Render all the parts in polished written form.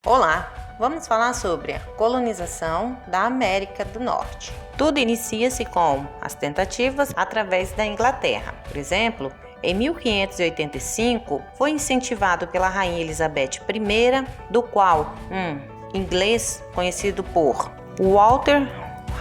Olá, vamos falar sobre a colonização da América do Norte. Tudo inicia-se com as tentativas através da Inglaterra. Por exemplo, em 1585 foi incentivado pela Rainha Elizabeth I, do qual inglês conhecido por Walter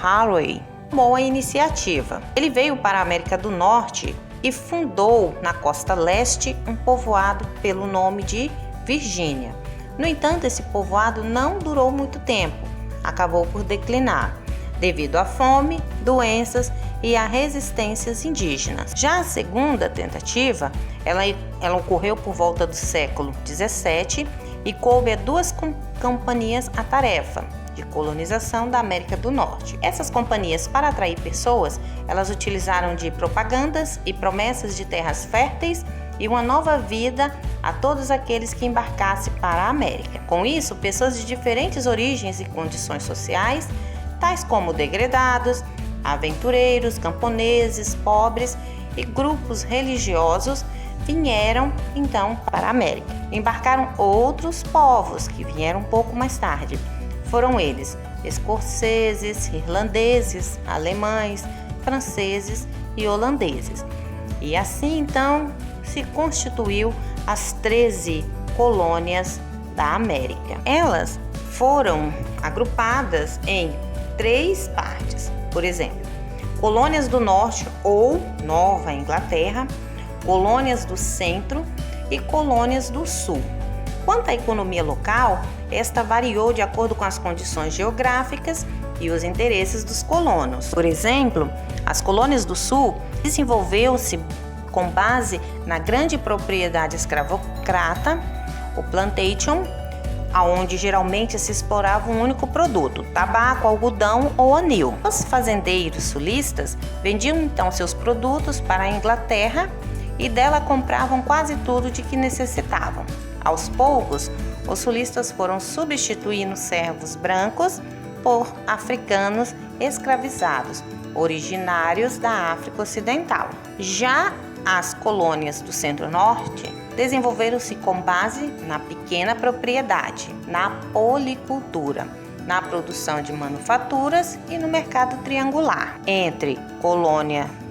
Raleigh tomou a iniciativa. Ele veio para a América do Norte e fundou na costa leste um povoado pelo nome de Virgínia. No entanto, esse povoado não durou muito tempo, acabou por declinar, devido à fome, doenças e a resistências indígenas. Já a segunda tentativa, ela ocorreu por volta do século XVII e coube a duas companhias a tarefa de colonização da América do Norte. Essas companhias, para atrair pessoas, elas utilizaram de propagandas e promessas de terras férteis e uma nova vida a todos aqueles que embarcassem para a América. Com isso, pessoas de diferentes origens e condições sociais, tais como degredados, aventureiros, camponeses, pobres e grupos religiosos, vieram então para a América. Embarcaram outros povos que vieram um pouco mais tarde. Foram eles escoceses, irlandeses, alemães, franceses e holandeses. E assim então se constituiu as 13 colônias da América. Elas foram agrupadas em 3 partes. Por exemplo, colônias do Norte ou Nova Inglaterra, colônias do Centro e colônias do Sul. Quanto à economia local, esta variou de acordo com as condições geográficas e os interesses dos colonos. Por exemplo, as colônias do Sul desenvolveu-se com base na grande propriedade escravocrata, o plantation, aonde geralmente se explorava um único produto, tabaco, algodão ou anil. Os fazendeiros sulistas vendiam então seus produtos para a Inglaterra e dela compravam quase tudo de que necessitavam. Aos poucos, os sulistas foram substituindo servos brancos por africanos escravizados, originários da África Ocidental. Já as colônias do Centro-Norte desenvolveram-se com base na pequena propriedade, na policultura, na produção de manufaturas e no mercado triangular entre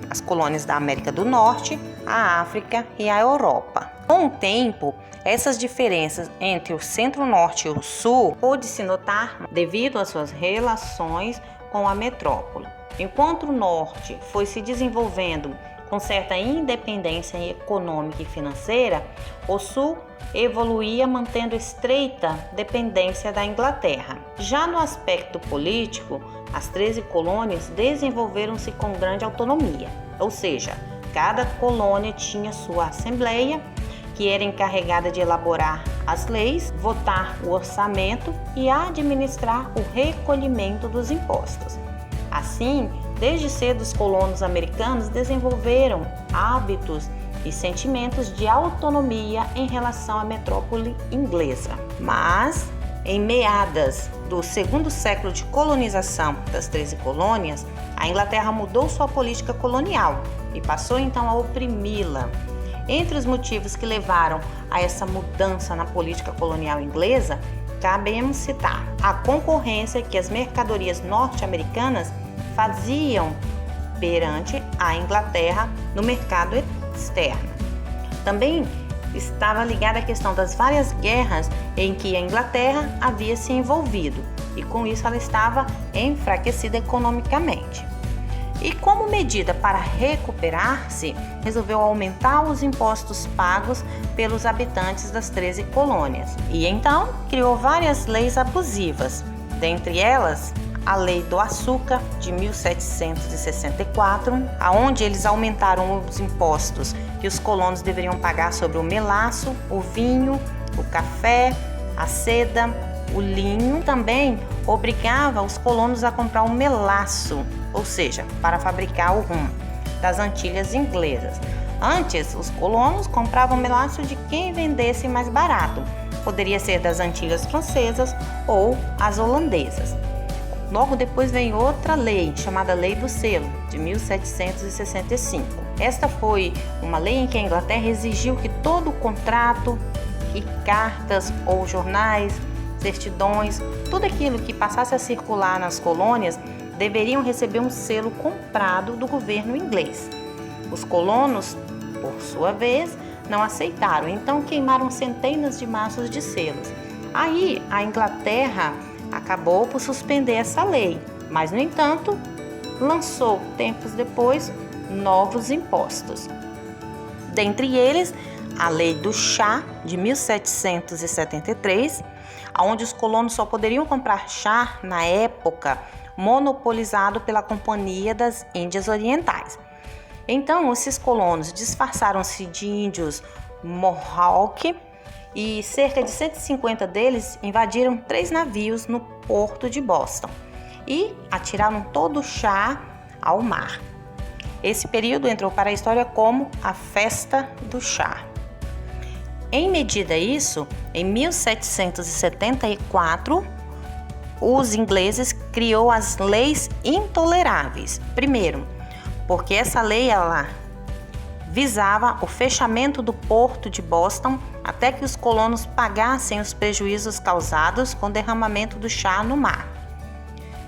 as colônias da América do Norte, a África e a Europa. Com o tempo, essas diferenças entre o Centro-Norte e o Sul pôde-se notar devido às suas relações com a metrópole. Enquanto o Norte foi se desenvolvendo com certa independência econômica e financeira, o Sul evoluía mantendo estreita dependência da Inglaterra. Já no aspecto político, as 13 colônias desenvolveram-se com grande autonomia, ou seja, cada colônia tinha sua assembleia, que era encarregada de elaborar as leis, votar o orçamento e administrar o recolhimento dos impostos. Assim, desde cedo os colonos americanos desenvolveram hábitos e sentimentos de autonomia em relação à metrópole inglesa. Mas, em meados do segundo século de colonização das 13 colônias, a Inglaterra mudou sua política colonial e passou então a oprimi-la. Entre os motivos que levaram a essa mudança na política colonial inglesa, cabemos citar a concorrência que as mercadorias norte-americanas faziam perante a Inglaterra no mercado externo. Também estava ligada à questão das várias guerras em que a Inglaterra havia se envolvido e com isso ela estava enfraquecida economicamente. E como medida para recuperar-se, resolveu aumentar os impostos pagos pelos habitantes das 13 colônias. E então criou várias leis abusivas, dentre elas a Lei do Açúcar de 1764, aonde eles aumentaram os impostos que os colonos deveriam pagar sobre o melaço, o vinho, o café, a seda, o linho. Também obrigava os colonos a comprar o melaço, ou seja, para fabricar o rum, das Antilhas inglesas. Antes, os colonos compravam melaço de quem vendesse mais barato. Poderia ser das Antilhas francesas ou as holandesas. Logo depois vem outra lei, chamada Lei do Selo, de 1765. Esta foi uma lei em que a Inglaterra exigiu que todo contrato, que cartas ou jornais certidões, tudo aquilo que passasse a circular nas colônias deveriam receber um selo comprado do governo inglês. Os colonos, por sua vez, não aceitaram, então queimaram centenas de maços de selos. Aí a Inglaterra acabou por suspender essa lei, mas, no entanto, lançou, tempos depois, novos impostos. Dentre eles, a Lei do Chá, de 1773, onde os colonos só poderiam comprar chá, na época, monopolizado pela Companhia das Índias Orientais. Então, esses colonos disfarçaram-se de índios Mohawk e cerca de 150 deles invadiram 3 navios no porto de Boston e atiraram todo o chá ao mar. Esse período entrou para a história como a Festa do Chá. Em medida a isso, em 1774, os ingleses criou as leis intoleráveis. Primeiro, porque essa lei ela visava o fechamento do porto de Boston até que os colonos pagassem os prejuízos causados com o derramamento do chá no mar.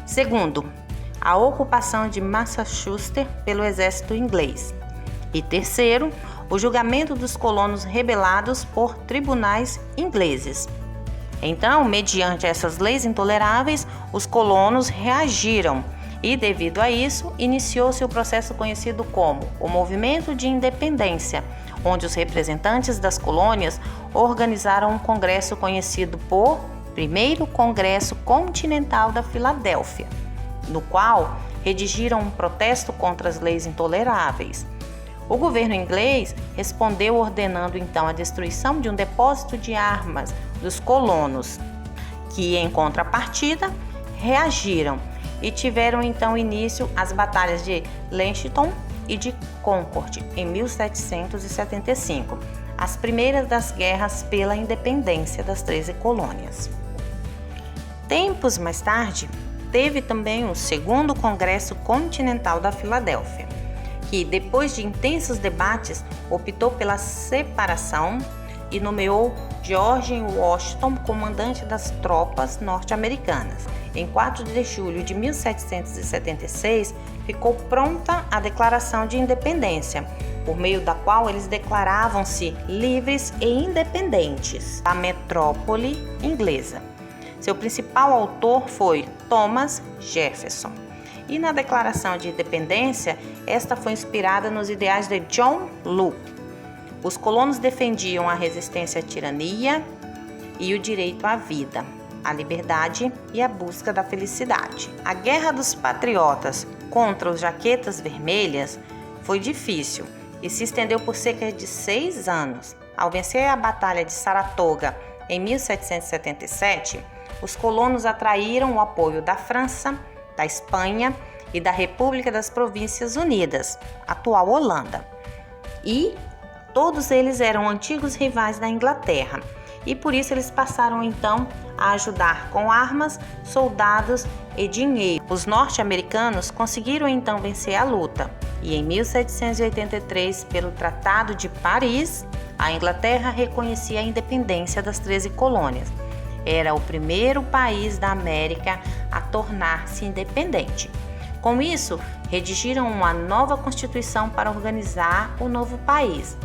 Segundo, a ocupação de Massachusetts pelo exército inglês. E terceiro, o julgamento dos colonos rebelados por tribunais ingleses. Então, mediante essas leis intoleráveis, os colonos reagiram e, devido a isso, iniciou-se o processo conhecido como o Movimento de Independência, onde os representantes das colônias organizaram um congresso conhecido por Primeiro Congresso Continental da Filadélfia, no qual redigiram um protesto contra as leis intoleráveis. O governo inglês respondeu ordenando então a destruição de um depósito de armas dos colonos, que em contrapartida reagiram e tiveram então início as batalhas de Lexington e de Concord em 1775, as primeiras das guerras pela independência das 13 colônias. Tempos mais tarde, teve também o Segundo Congresso Continental da Filadélfia, que, depois de intensos debates, optou pela separação e nomeou George Washington comandante das tropas norte-americanas. Em 4 de julho de 1776, ficou pronta a Declaração de Independência, por meio da qual eles declaravam-se livres e independentes da metrópole inglesa. Seu principal autor foi Thomas Jefferson. E na Declaração de Independência, esta foi inspirada nos ideais de John Locke. Os colonos defendiam a resistência à tirania e o direito à vida, à liberdade e à busca da felicidade. A Guerra dos Patriotas contra os Jaquetas Vermelhas foi difícil e se estendeu por cerca de 6 anos. Ao vencer a Batalha de Saratoga em 1777, os colonos atraíram o apoio da França, da Espanha e da República das Províncias Unidas, atual Holanda. E todos eles eram antigos rivais da Inglaterra, e por isso eles passaram então a ajudar com armas, soldados e dinheiro. Os norte-americanos conseguiram então vencer a luta, e em 1783, pelo Tratado de Paris, a Inglaterra reconhecia a independência das 13 colônias. Era o primeiro país da América a tornar-se independente. Com isso, redigiram uma nova Constituição para organizar o novo país,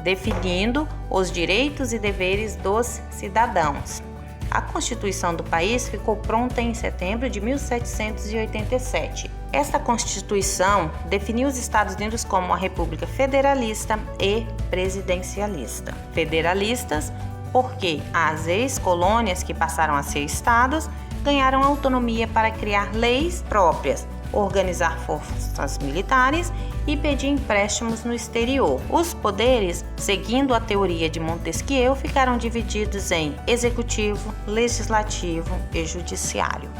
definindo os direitos e deveres dos cidadãos. A Constituição do país ficou pronta em setembro de 1787. Esta Constituição definiu os Estados Unidos como uma república federalista e presidencialista. Federalistas porque as ex-colônias que passaram a ser estados ganharam autonomia para criar leis próprias, organizar forças militares e pedir empréstimos no exterior. Os poderes, seguindo a teoria de Montesquieu, ficaram divididos em executivo, legislativo e judiciário.